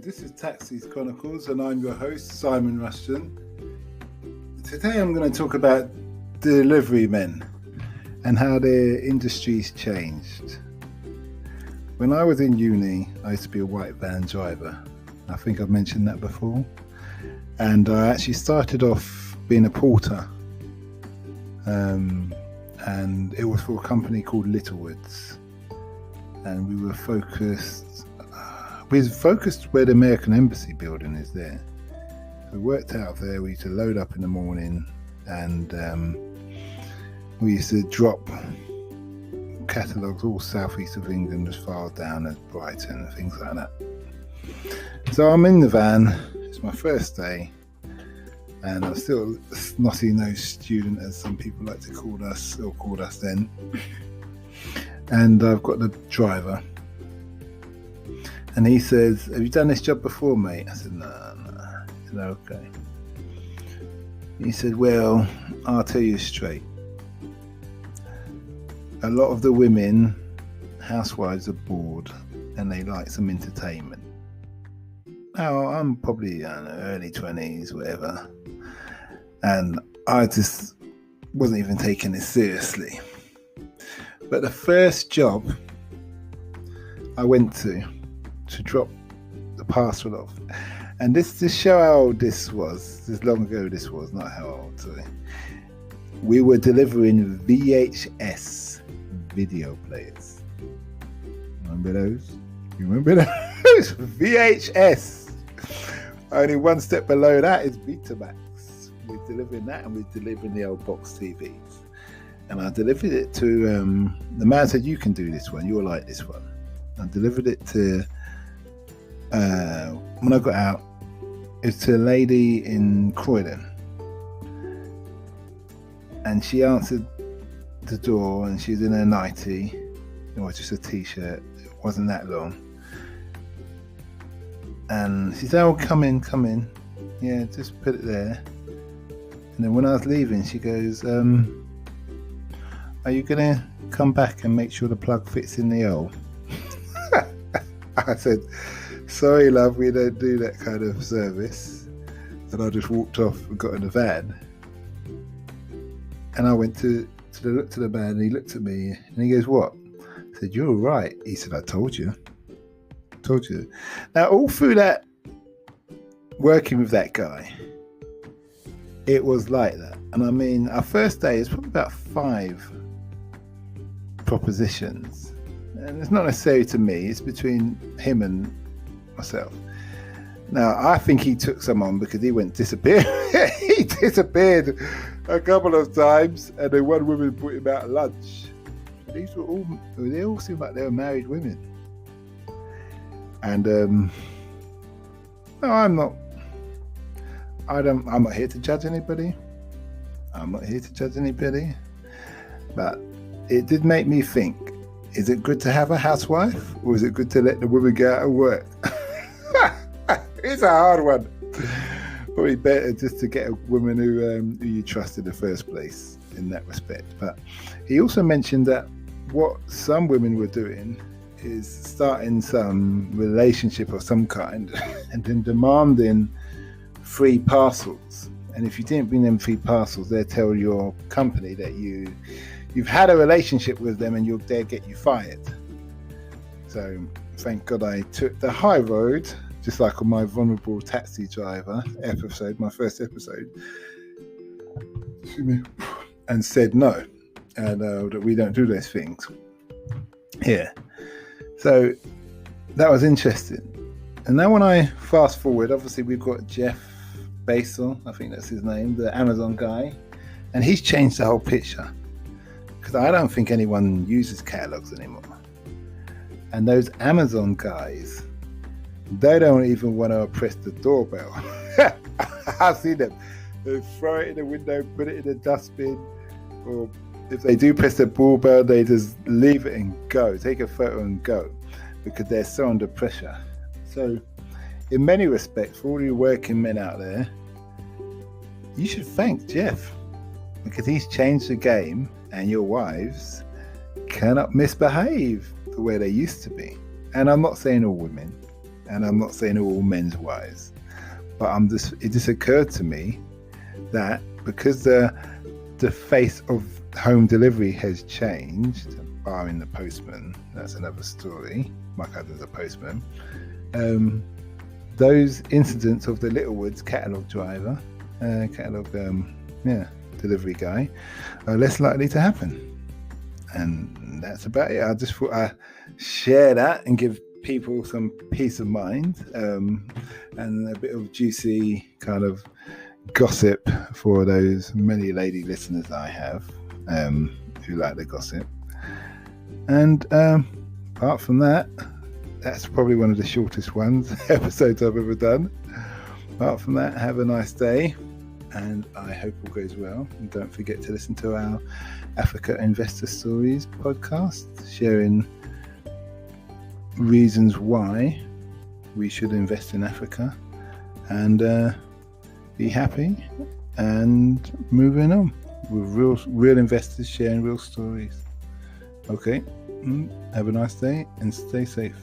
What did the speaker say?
this is Taxi Chronicles and I'm your host, Simon Rushton. Today I'm going to talk about delivery men and how their industry's changed. When I was in uni, I used to be a white van driver. I think I've mentioned that before. And I actually started off being a porter. And it was for a company called Littlewoods. And we were focused where the American Embassy building is there. We worked out there. We used to load up in the morning and we used to drop catalogues all southeast of England as far down as Brighton and things like that. So I'm in the van. It's my first day and I'm still a snotty-nosed student, as some people like to call us, or called us then. And I've got the driver and he says, "Have you done this job before, mate?" I said, No. He said, "Okay." He said, "Well, I'll tell you straight. A lot of the women, housewives, are bored and they like some entertainment." Now, I'm probably early 20s, whatever. And I just wasn't even taking it seriously. But the first job I went to drop the parcel off, and this to show how old this was, this long ago this was, not how old, sorry. We were delivering VHS video players. Remember those? You remember those? VHS. Only one step below that is Betamax. We're delivering that, and we're delivering the old box TVs. And I delivered it to, the man said, "You can do this one, you'll like this one." I delivered it to, when I got out, it's to a lady in Croydon. And she answered the door and she was in her nightie. It was just a t-shirt, it wasn't that long. And she said, "Oh, come in. Yeah, just put it there." And then when I was leaving, she goes, "Are you going to come back and make sure the plug fits in the hole?" I said, "Sorry, love, we don't do that kind of service." And I just walked off and got in the van. And I went to the man and he looked at me and he goes, "What?" I said, "You're right." He said, "I told you. Now, all through that, working with that guy, it was like that. And I mean, our first day is probably about 5 propositions. And it's not necessarily to me, it's between him and myself. Now, I think he took some on because he disappeared. He disappeared a couple of times, and then one woman put him out at lunch. They all seemed like they were married women. And no, I'm not here to judge anybody. But it did make me think, is it good to have a housewife, or is it good to let the woman go out and work? It's a hard one. Probably better just to get a woman who you trust in the first place in that respect. But he also mentioned that what some women were doing is starting some relationship of some kind and then demanding free parcels. And if you didn't bring them free parcels, they'll tell your company that you've had a relationship with them and they'll get you fired. So thank God I took the high road, just like on my vulnerable taxi driver episode, my first episode, and said no, and that we don't do those things here. So that was interesting. And now when I fast forward, obviously we've got Jeff Basel, I think that's his name, the Amazon guy, and he's changed the whole picture. Because I don't think anyone uses catalogs anymore. And those Amazon guys, they don't even want to press the doorbell. I've seen them. They throw it in the window, put it in the dustbin, or if they do press the doorbell, they just leave it and go, take a photo and go, because they're so under pressure. So in many respects, for all you working men out there, you should thank Jeff, because he's changed the game and your wives cannot misbehave the way they used to be. And I'm not saying all women, and I'm not saying all men's wives, but it just occurred to me that because the face of home delivery has changed, barring the postman, that's another story. My cousin's a postman. Those incidents of the Littlewoods catalogue driver, delivery guy, are less likely to happen. And that's about it. I just thought I'd share that and give people some peace of mind, and a bit of juicy kind of gossip for those many lady listeners I have, who like the gossip. And apart from that, that's probably one of the shortest episodes I've ever done. Apart from that, have a nice day, and I hope all goes well. And don't forget to listen to our Africa Investor Stories podcast, sharing reasons why we should invest in Africa, and be happy and moving on with real investors sharing real stories. Okay, have a nice day and stay safe.